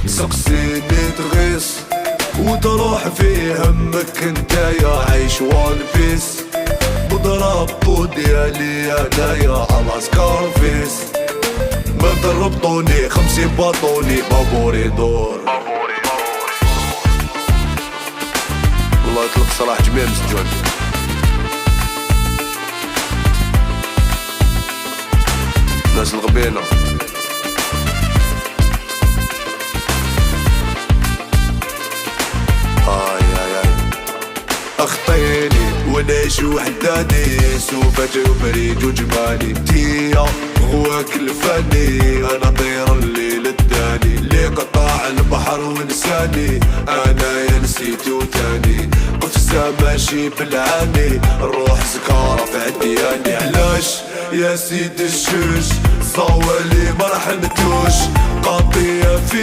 سقسيني تغيص وتروح في همك انت يا عيش وان بيس. بضرب ديالي انايا على سكارفيس، ما تربطوني 50 باطوني بابوري دور. والله يطلق صلاح جميع مسجون. ناس الغبينة اخطيني ونعيش وحداني، سوفتي وبريد وجمالي تيا هو كل فاني. انا طير الليل الداني اللي قطع البحر ونساني، انا يا نسيتي وتاني قفزة ماشي بالعاني. الروح سكارة في عدياني، علاش يا سيد الشوش صوالي ما رحمتوش قضية في